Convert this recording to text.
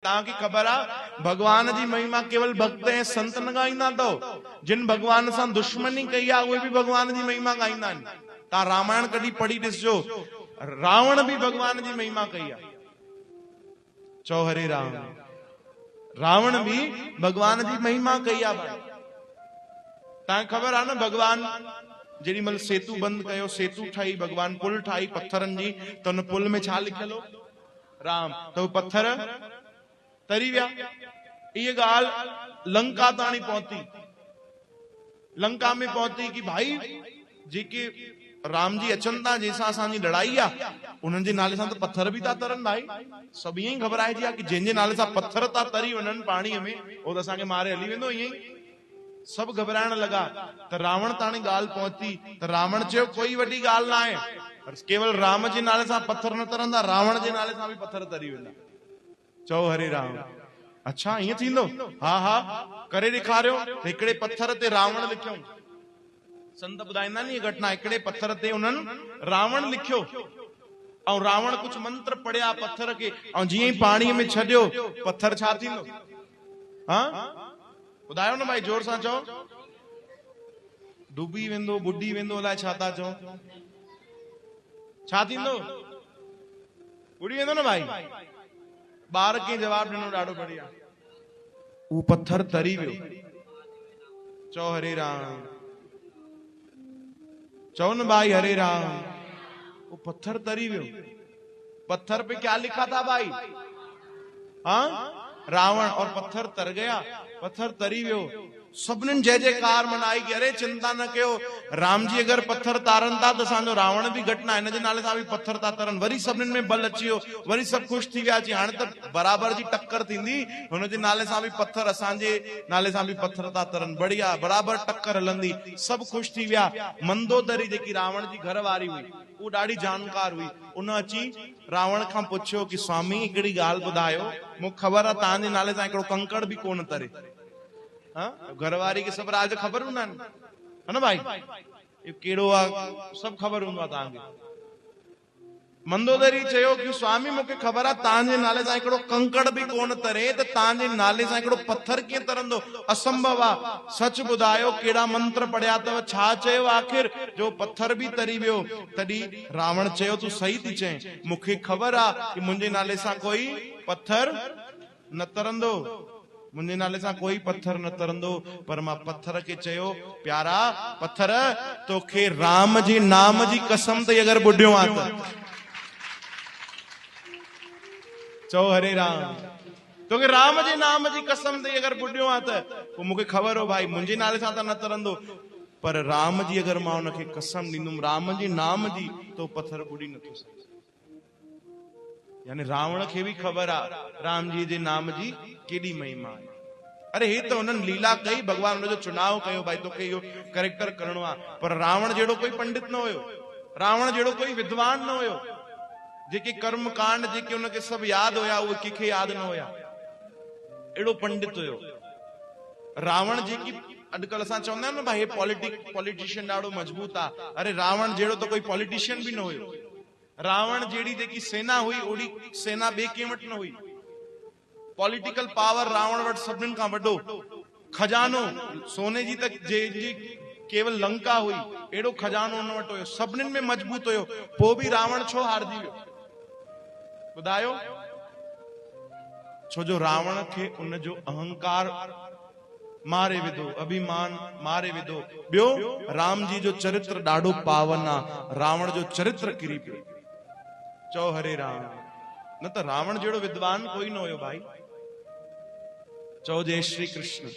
ताकि खबर आ भगवान जी महिमा केवल भक्त ऐं संत न गाईंदा अथव। जिन भगवान सां दुश्मनी कई आहे उहे भी भगवान जी महिमा गाईंदा आहिनि। तव्हां रामायण कॾहिं पढ़ी ॾिसजो, रावण भी भगवान जी महिमा कई आहे। चओ हरे राम। रावण भी भगवान जी महिमा कई आहे। भाई तव्हांखे ख़बर आहे न, भगवान जेॾी महिल सेतु बंद कयो, सेतु ठाही, भगवान पुल ठाही पत्थरनि जी, त हुन पुल में छा लिखियलो? राम। तो पत्थर तरी विया। ये गाल लंका ताणी पहुती, लंका में पहुती कि भाई जेके राम जी अचनि था, जंहिंसां असांजी लड़ाई आहे, उन्हनि जे नाले सां त पत्थर बि था तरनि। भाई सभु ईअं ई घबराइजी आहे कि जंहिंजे नाले सां पत्थर था तरी वञनि पाणीअ में, उहो त असांखे मारे हली वेंदो। ईअं ई सब घबराइण लगा। तो रावण ताणी गाल पहुती। तो रावण चयो कोई वॾी गाल ना आहे, केवल राम जे नाले सां पत्थर न तरंदा, रावण जे नाले सां भी पत्थर तरी वेंदा। चओ हरे राम। अच्छा ईअं थींदो? हा हा करे ॾेखारियो। हिकिड़े पत्थर ते रावण लिखियो। संत ॿुधाईंदा आहिनि घटना। हिकिड़े पत्थर ते उन्हनि रावण लिखियो ऐं रावण कुझु मंत्र पढ़िया पत्थर खे, ऐं जीअं ई पाणीअ में छॾियो पत्थर छा थींदो? हा ॿुधायो न भाई, जोर सां चओ। डूबी वेंदो, बुॾी वेंदो, अलाए छा था चओ। छा थींदो? बुॾी वेंदो न भाई। ॿार खे जवाब ॾिनो ॾाढो बढ़िया। वो पत्थर तरी वियो। चओ हरे राम। चओ न भाई हरे राम। वो पत्थर तरी वियो। पत्थर पे क्या लिखा था भाई? हाँ रावण। और पत्थर तर गया, पत्थर तरी वियो। सभिनीनि जय जयकार मनाई कि अरे चिंता न कयो, राम जी अगर पत्थर तारन था तो असांजो रावण भी घटना हिन जे नाले सां भी पत्थर था तरन। वरी सभिनीनि में बल अची वियो, वरी सब खुश थी विया कि हाणे त बराबर जी टक्कर थींदी, हुन जे नाले सां भी पत्थर, असांजे नाले सां भी पत्थर था तरन। बढ़िया बराबर टक्कर हलंदी। सब खुश थी विया। मंदोदरी जेकी रावण जी घर वारी हुई, वो ॾाढी जानकार हुई। उन अची रावण खां पुछियो कि स्वामी हिकिड़ी ॻाल्हि ॿुधायो, मूंखे ख़बर आहे तव्हांजे नाले सां हिकिड़ो कंकड़ भी कोन तरे। घरवारी के सब राज खबर हूंदा आहिनि, है न भाई। कहिड़ो आहे सब खबर हूंदो आहे तव्हांखे। मंदोदरी चयो कि स्वामी मूंखे ख़बर आहे तव्हांजे नाले सां हिकिड़ो कंकड़ भी कोन तरे, त तव्हांजे नाले सां हिकिड़ो पत्थर कीअं तरंदो? असंभव आहे। सच ॿुधायो कहिड़ा मंत्र पढ़िया अथव, छा चयो आखिर जो पत्थर भी तरी वियो? तॾहिं रावण चयो तूं सही थी चए, मूंखे ख़बर आहे कि मुंहिंजे नाले सां कोई पत्थर न तरंदो, मुंहिंजे नाले सां कोई पत्थर न तरंदो। पर मां पत्थर के चयो प्यारा पत्थर, तोखे राम जे नाम जी कसम ते अगर ॿुधियो आहे त, चओ हरे राम। तोखे राम जे नाम जी कसम ते अगर ॿुधियो आहे त पोइ मूंखे ख़बर हो भाई मुंहिंजे नाले सां त न तरंदो, पर राम जी अगर मां उनखे कसम ॾींदुमि राम जे नाम जी, तो पत्थर ॿुॾी नथो सघे। यानी रावण खे भी ख़बर आहे राम जी जे नाम जी केॾी महिमा आहे। अरे हे तो उन्हनि लीला कई, भगवान उनजो चुनाव कयो भाई तोखे इहो कैरेक्टर करणो आहे। पर रावण जहिड़ो कोई पंडित न हुयो, रावण जहिड़ो कोई विद्वान न हुयो। जेके कर्म कांड जेके उनखे सब यादि हुया, उहे कंहिंखे यादि न हुया। अहिड़ो पंडित हुयो रावण। जेकी अॼुकल्ह असां चवंदा आहियूं न भाई पॉलिटिशियन ॾाढो मजबूत आहे, अरे रावण जहिड़ो तो कोई पॉलिटिशियन भी न हुयो। रावण जहिड़ी जेकी सेना हुई, ओड़ी सेना ॿिए कंहिं वटि न हुई। पॉलिटिकल पावर रावण वटि सभिनीनि खां वॾो। खजानो सोने जी त जी केवल लंका हुई, अहिड़ो खजानो हुन वटि हुयो, सभिनीनि में मजबूत हुयो। पोइ भी रावण छो हारजी वियो ॿुधायो? छो जो रावण खे उनजो अहंकार मारे विधो, अभिमान मारे विधो। ॿियो राम जी जो चरित्र ॾाढो पावन आहे, रावण जो चरित्र किरी पियो। चओ हरे राम। न त रावण जहिड़ो विद्वान कोई न हुयो भाई। चओ जय श्री कृष्ण।